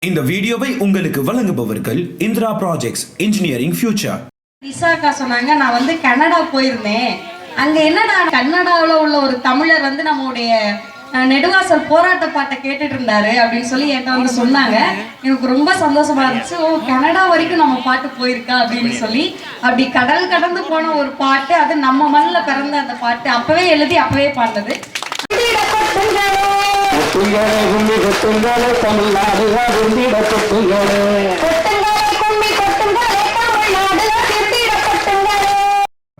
இந்த வீடியோவை உங்களுக்கு வழங்குபவர்கள் Indira projects engineering future. Visakha சொன்னாங்க, நான் வந்து கனடா போயிருந்தேன். அங்க என்னடா கன்னடாவில் உள்ள ஒரு தமிழர் வந்து நம்மளுடைய நெடுவாசல் போராட்ட பாட்டை கேட்டுட்டு இருந்தாரு அப்படின்னு சொல்லி என்கிட்ட வந்து சொன்னாங்க. எனக்கு ரொம்ப சந்தோஷமா இருந்துச்சு. ஓ, கனடா வரைக்கும் நம்ம பாட்டு போயிருக்கா அப்படின்னு சொல்லி. அப்படி கடல் கடந்து போன ஒரு பாட்டு, அது நம்ம மண்ணில் பிறந்த அந்த பாட்டு. அப்பவே எழுதி அப்பவே பாடினது.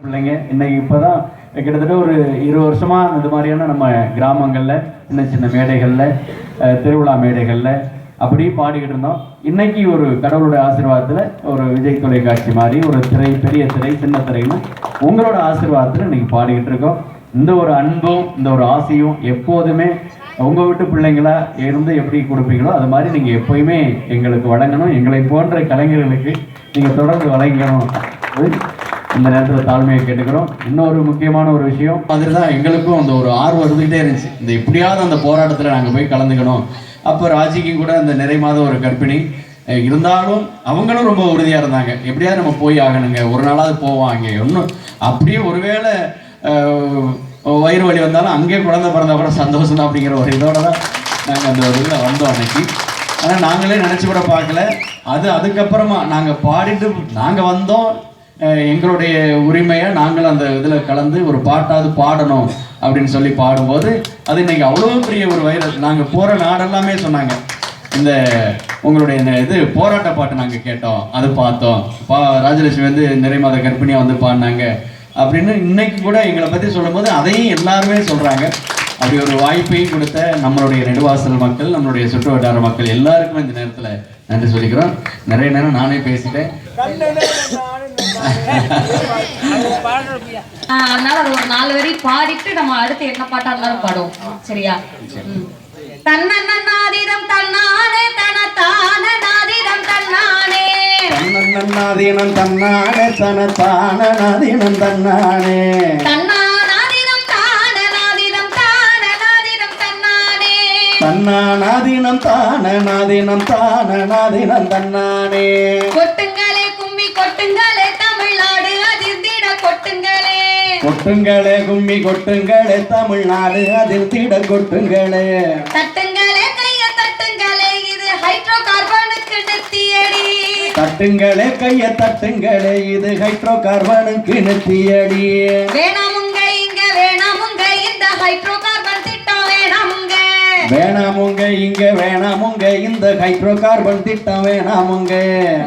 பிள்ளைங்க இன்னைக்கு இப்போதான் கிட்டத்தட்ட ஒரு 20 வருஷமா இந்த மாதிரியான நம்ம கிராமங்கள்ல சின்ன சின்ன மேடைகள்ல திருவிழா மேடைகள்ல அப்படி பாடிக்கிட்டு இருந்தோம். இன்னைக்கு ஒரு கடவுளுடைய ஆசீர்வாதத்துல ஒரு விஜய் தொலைக்காட்சி மாதிரி ஒரு திரை, பெரிய திரை, சின்ன திரைன்னு உங்களோட ஆசீர்வாதத்துல இன்னைக்கு பாடிக்கிட்டு இருக்கோம். இந்த ஒரு அன்பும் இந்த ஒரு ஆசையும் எப்போதுமே உங்கள் வீட்டு பிள்ளைங்களா இருந்து எப்படி கொடுப்பீங்களோ அது மாதிரி நீங்கள் எப்போயுமே எங்களுக்கு வழங்கணும். எங்களை போன்ற கலைஞர்களுக்கு நீங்கள் தொடர்ந்து வழங்கணும். இந்த நேரத்தில் தாழ்மையை கேட்டுக்கிறோம். இன்னொரு முக்கியமான ஒரு விஷயம் மாதிரி தான் எங்களுக்கும் அந்த ஒரு ஆர்வம் இருந்துகிட்டே இருந்துச்சு. இந்த எப்படியாவது அந்த போராட்டத்தில் நாங்கள் போய் கலந்துக்கணும். அப்போ ராஜிக்கும் கூட அந்த நிறை மாத ஒரு கர்ப்பிணி இருந்தாலும் அவங்களும் ரொம்ப உறுதியாக இருந்தாங்க. எப்படியாவது நம்ம போய் ஆகணுங்க, ஒரு நாளாவது போவாங்க. ஒன்றும் அப்படியே ஒருவேளை வயிறு வலி வந்தாலும் அங்கேயே குழந்தை பிறந்தா கூட சந்தோஷம் தான் அப்படிங்கிற ஒரு இதோட தான் நாங்கள் அந்த ஒரு இதில் வந்தோம் அன்னைக்கு. ஆனால் நாங்களே நினச்சி கூட பார்க்கல. அதுக்கப்புறமா நாங்கள் பாடிட்டு நாங்கள் வந்தோம். எங்களுடைய உரிமையை நாங்களும் அந்த இதில் கலந்து ஒரு பாட்டாவது பாடணும் அப்படின்னு சொல்லி பாடும்போது அது இன்னைக்கு அவ்வளோ பெரிய ஒரு வைரல். நாங்கள் போகிற நாடெல்லாமே சொன்னாங்க, இந்த உங்களுடைய இது போராட்ட பாட்டு நாங்கள் கேட்டோம், அது பார்த்தோம். ராஜலட்சுமி வந்து நிறை மாத கர்ப்பிணியாக வந்து பாடினாங்க அப்படின்னு இன்னைக்கு கூட எங்களை பற்றி சொல்லும்போது அதையும் எல்லாருமே சொல்கிறாங்க. அப்படி ஒரு வாய்ப்பையும் கொடுத்த நம்மளுடைய நெடுவாசல் மக்கள், நம்மளுடைய சுற்று வட்டார மக்கள் எல்லாருக்குமே இந்த நேரத்தில் நன்றி சொல்லிக்கிறோம். நிறைய நேரம் நானே பேசிட்டேன். அதனால அது ஒரு 4 வரி பாடிட்டு நம்ம அடுத்து என்ன பாட்டா இருந்தாலும் பாடுவோம். சரியா? தன்னன்னாதீதம் தன்னானே தனதான நாதீதம் தன்னானே தன்னன்னாதீனம் தன்னானே தனதான நாதீனம் தன்னானே தன்னானாதீனம் தான நாதீதம் தான நாதீதம் தன்னானே தன்னானாதீனம் தான நாதீனம் தான நாதீனம் தன்னானே. கொட்டுங்களே கும்மி கொட்டுங்களே தமிழ்நாடு அதிர்ந்திட கொட்டுங்களே. கொட்டுங்களே கும்மி கொட்டுங்களே தமிழ்நாடு அதிர்ந்திட கொட்டுங்களே. தட்டுங்களே கைய தட்டுங்களே, இது ஹைட்ரோ கார்பனுக்கு நெத்தியடி. தட்டுங்களே கைய தட்டுங்களே, இது ஹைட்ரோ கார்பனுக்கு நெத்தியடி. வேணாமுங்க இங்க வேணாமுங்க இந்த ஹைட்ரோ கார்பன் திட்டம் வேணாமுங்க. வேணாமுங்க இங்க வேணாமுங்க இந்த ஹைட்ரோ கார்பன் திட்டம் வேணாமுங்க.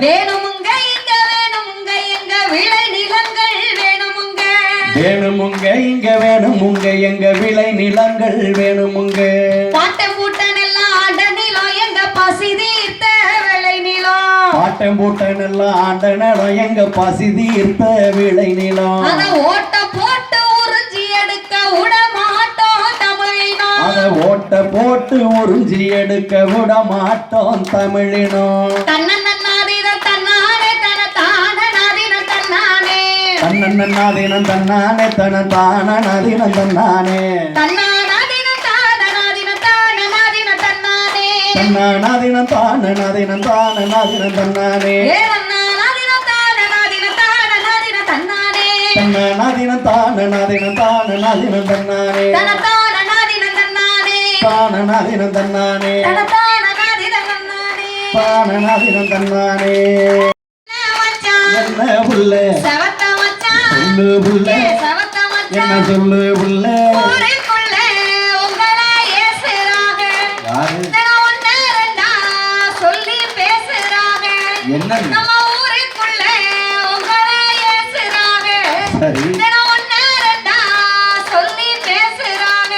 வேணுமுங்க இங்க வேணுமுங்க எங்க விளை நிலங்கள் வேணுமுங்க. வேணுமுங்க இங்க வேணுமுங்க எங்க விளை நிலங்கள் வேணுமுங்க. பாட்டம் பூட்டன் எல்லாம் ஆண்ட நிலம் எங்க பசி தீர்த்த விளை நிலம். பாட்டம் பூட்டன் எல்லாம் ஆண்ட நிலம் எங்க பசி தீர்த்த விளை நிலம். அத ஓட்ட போட்டு உறிஞ்சி எடுக்க விட மாட்டோம் தமிழினம். அத ஓட்ட போட்டு உறிஞ்சி எடுக்க விட மாட்டோம் தமிழினம். தன்னன்னாதீதம் தன்னானே தனதான நாதீனம் தன்னானே தன்னன்னாதீனம் தன்னானே தனதான நாதீனம் தன்னானே தன்னானாதீனம் தான நாதீனம் தான நாதீனம் தன்னானே தன்னானாதீனம் தான நாதீனம் தான நாதீனம் தன்னானே ஏனன்னானாதீனம் தான நாதீனம் தான நாதீனம் தன்னானே தன்னானாதீனம் தான நாதீனம் தான நாதீனம் தன்னானே தனதான நாதீனம் தன்னானே தான நாதீனம் தன்னானே தனதான நாதீனம் தன்னானே தானநாதீனம் தன்னானே. என்ன புள்ள சவத்த மச்சான் சொல்லு புள்ள, சவத்த என்ன மச்சான் சொல்லு புள்ள. ஊருக்குள்ள உங்களை ஏசுறாங்க, தினம் ஒண்ணு ரெண்டா சொல்லி பேசுறாங்க. என்ன நம்ம ஊருக்குள்ள உங்களை ஏசுறாங்க, சரி தினம் ஒண்ணு ரெண்டா சொல்லி பேசுறாங்க.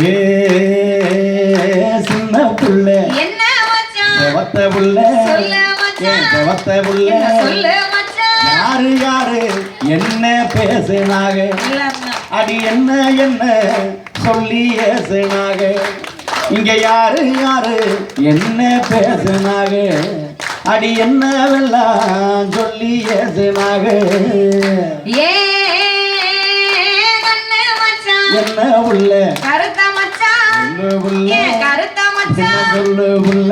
ஏ சின்ன புள்ள, என்ன மச்சான் செவத்த புள்ள, சொல்லு மச்சான், செவத்த புள்ள, என்ன சொல்லு மச்சான். யாரு யாரு என்ன பேசுனாங்க, இல்லன்னா அடி என்ன என்ன சொல்லி ஏசுனாங்க. இங்க யாரு யாரு என்ன பேசுனாங்க, அடி என்னவெல்லாம் சொல்லி ஏசுனாங்க. ஏ கண்ணு மச்சான், என்ன புள்ள கருத்த மச்சான், சொல்லு புள்ள, கருத்த மச்சான், சொல்லு புள்ள.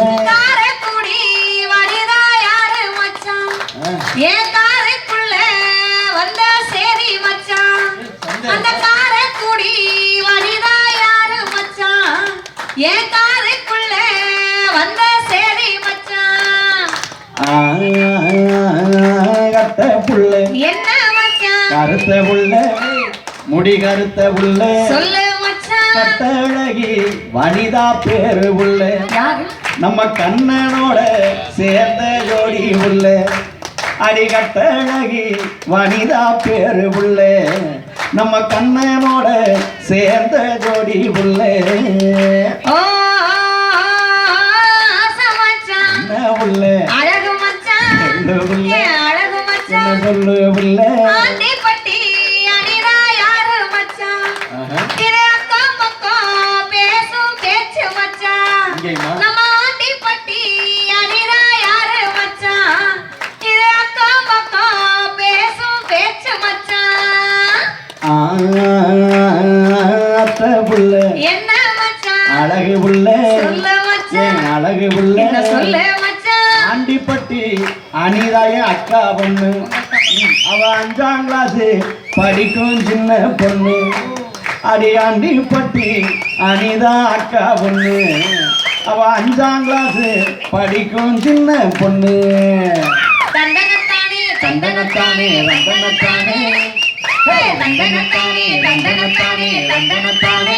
பட்ட புள்ள என்ன மச்சான் கருத்த புள்ள முடி கருத்த புள்ள சொல்லு மச்சான் கட்டழகி வனிதா பேரு புள்ள யாரு நம்ம கண்ணனோட சேர்ந்த ஜோடி புள்ள அடி கட்டழகி வனிதா பேரு புள்ள நம்ம கண்ணனோட சேர்ந்த ஜோடி புள்ள ஓ ஆசை மச்சான் என்ன புள்ள அழகு மச்சான் சொல்லு புள்ள ஏன் அழகு மச்சான் சொல்லு புள்ள ஆண்டிப்பட்டி அனிதா யாரு மச்சான் இது அக்கம் பக்கம் பேசும் பேச்சு மச்சான் இங்கேயுமா? நம்ம ஆண்டிப்பட்டி அனிதா யாரு மச்சான் இது அக்கம் பக்கம் பேசும் பேச்சு மச்சான் அத்தை புள்ள என்ன மச்சான் அழகு புள்ள சொல்லு மச்சான் ஏன் அழகு புள்ள என்ன சொல்லு மச்சான் ஆண்டிப்பட்டி அனிதாய அக்கா பொண்ணு அவ 5ஆம் கிளாஸ் படிக்கும் சின்ன பொண்ணு அடி ஆண்டிப்பட்டி அனிதா அக்கா பொண்ணு அவ 5ஆம் கிளாஸ் படிக்கும் சின்ன பொண்ணு தண்டனத்தானே தண்டனத்தானே தண்டனத்தானே தண்டனத்தானே தண்டனத்தானே தண்டனத்தானே